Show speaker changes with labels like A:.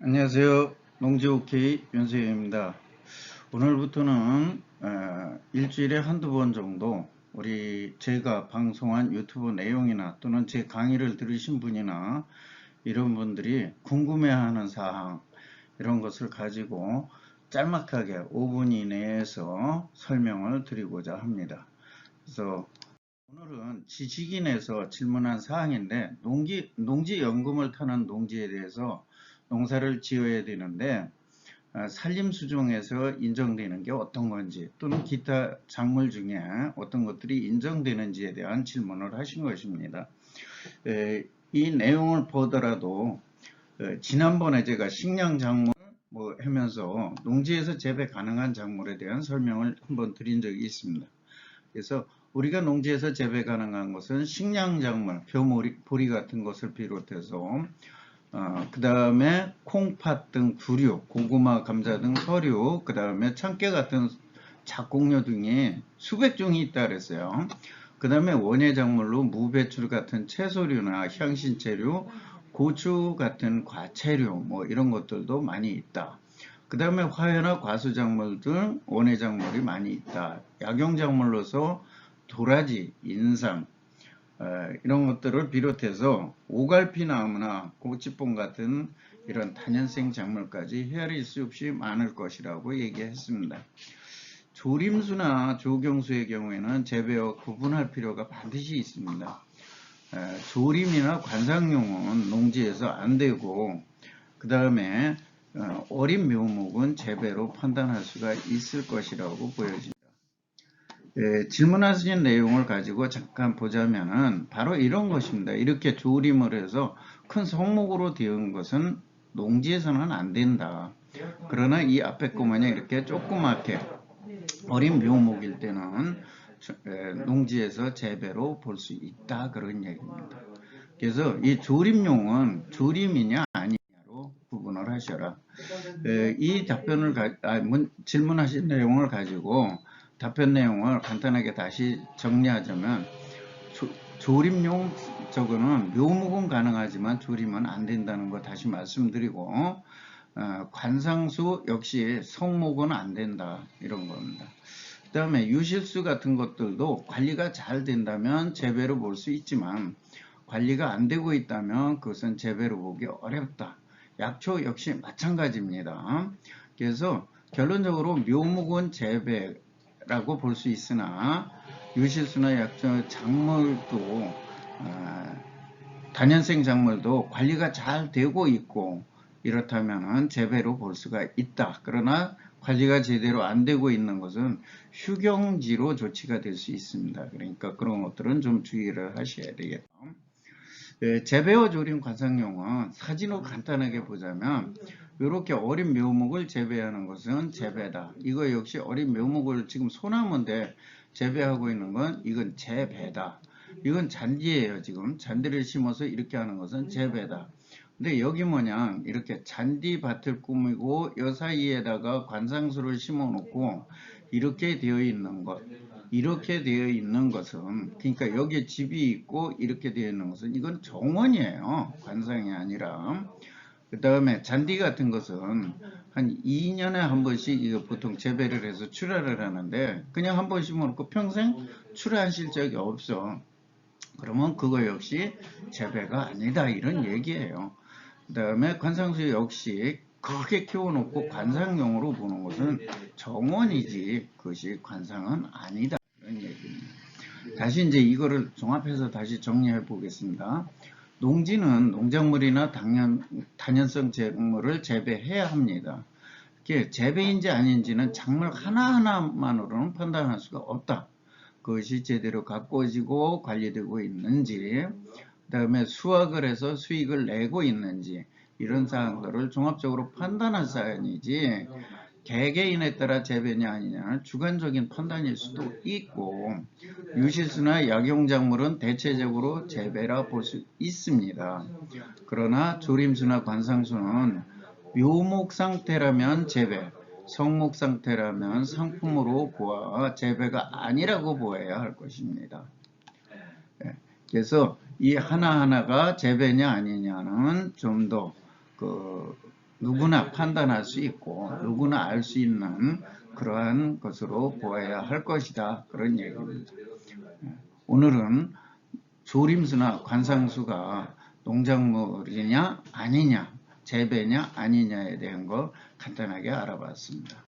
A: 안녕하세요. 농지오케이 윤세입니다. 오늘부터는 일주일에 한두 번 정도 제가 방송한 유튜브 내용이나 또는 제 강의를 들으신 분이나 이런 분들이 궁금해하는 사항 이런 것을 가지고 짤막하게 5분 이내에서 설명을 드리고자 합니다. 그래서 오늘은 지식인에서 질문한 사항인데 농지연금을 타는 농지에 대해서 농사를 지어야 되는데 산림수종에서 인정되는 게 어떤 건지 또는 기타 작물 중에 어떤 것들이 인정되는지에 대한 질문을 하신 것입니다. 이 내용을 보더라도 지난번에 제가 식량작물 하면서 농지에서 재배 가능한 작물에 대한 설명을 한번 드린 적이 있습니다. 그래서 우리가 농지에서 재배 가능한 것은 식량작물, 보리 같은 것을 비롯해서 그 다음에 콩팥 등 두류, 고구마, 감자 등 서류, 그 다음에 참깨 같은 작곡류 등이 수백 종이 있다 그랬어요. 그 다음에 원예작물로 무배출 같은 채소류나 향신채류, 고추 같은 과채류 이런 것들도 많이 있다. 그 다음에 화훼나 과수작물 등 원예작물이 많이 있다. 약용작물로서 도라지, 인삼 이런 것들을 비롯해서 오갈피나무나 고치뽕 같은 이런 다년생 작물까지 헤아릴 수 없이 많을 것이라고 얘기했습니다. 조림수나 조경수의 경우에는 재배와 구분할 필요가 반드시 있습니다. 조림이나 관상용은 농지에서 안 되고 그 다음에 어린 묘목은 재배로 판단할 수가 있을 것이라고 보여집니다. 질문하신 내용을 가지고 잠깐 보자면은 바로 이런 것입니다. 이렇게 조림을 해서 큰 성목으로 되은 것은 농지에서는 안 된다. 그러나 이 앞에 거 마냥 이렇게 조그맣게 어린 묘목일 때는 농지에서 재배로 볼 수 있다. 그런 얘기입니다. 그래서 이 조림용은 조림이냐 아니냐로 구분을 하셔라. 이 질문하신 내용을 가지고 답변 내용을 간단하게 다시 정리하자면 조림용 저거는 묘목은 가능하지만 조림은 안 된다는 거 다시 말씀드리고 관상수 역시 성목은 안 된다 이런 겁니다. 그 다음에 유실수 같은 것들도 관리가 잘 된다면 재배로 볼 수 있지만 관리가 안 되고 있다면 그것은 재배로 보기 어렵다. 약초 역시 마찬가지입니다. 그래서 결론적으로 묘목은 재배라고 볼 수 있으나 유실수나 약초 작물도 다년생 작물도 관리가 잘 되고 있고 이렇다면 재배로 볼 수가 있다. 그러나 관리가 제대로 안 되고 있는 것은 휴경지로 조치가 될 수 있습니다. 그러니까 그런 것들은 좀 주의를 하셔야 되겠다. 재배와 조림 관상용은 사진으로 간단하게 보자면 이렇게 어린 묘목을 재배하는 것은 재배다. 이거 역시 어린 묘목을 지금 소나무인데 재배하고 있는 건 이건 재배다. 이건 잔디예요. 지금 잔디를 심어서 이렇게 하는 것은 재배다. 근데 여기 뭐냐 이렇게 잔디밭을 꾸미고 이 사이에다가 관상수를 심어 놓고 이렇게 되어 있는 것 이렇게 되어 있는 것은 그러니까 여기에 집이 있고 이렇게 되어 있는 것은 이건 정원이에요. 관상이 아니라. 그 다음에 잔디 같은 것은 한 2년에 한 번씩 이거 보통 재배를 해서 출하를 하는데 그냥 한 번 심어놓고 평생 출하하실 적이 없어. 그러면 그거 역시 재배가 아니다 이런 얘기예요. 그 다음에 관상수 역시 크게 키워놓고 관상용으로 보는 것은 정원이지 그것이 관상은 아니다 이런 얘기입니다. 다시 이제 이거를 종합해서 다시 정리해 보겠습니다. 농지는 농작물이나 단연성 작물을 재배해야 합니다. 이게 재배인지 아닌지는 작물 하나하나만으로는 판단할 수가 없다. 그것이 제대로 가꿔지고 관리되고 있는지, 그 다음에 수확을 해서 수익을 내고 있는지 이런 사항들을 종합적으로 판단할 사안이지 개개인에 따라 재배냐 아니냐는 주관적인 판단일 수도 있고 유실수나 약용작물은 대체적으로 재배라 볼 수 있습니다. 그러나 조림수나 관상수는 묘목 상태라면 재배, 성목 상태라면 상품으로 보아 재배가 아니라고 보아야 할 것입니다. 그래서 이 하나하나가 재배냐 아니냐는 좀 더 누구나 판단할 수 있고 누구나 알 수 있는 그러한 것으로 보아야 할 것이다. 그런 얘기입니다. 오늘은 조림수나 관상수가 농작물이냐 아니냐, 재배냐 아니냐에 대한 거 간단하게 알아봤습니다.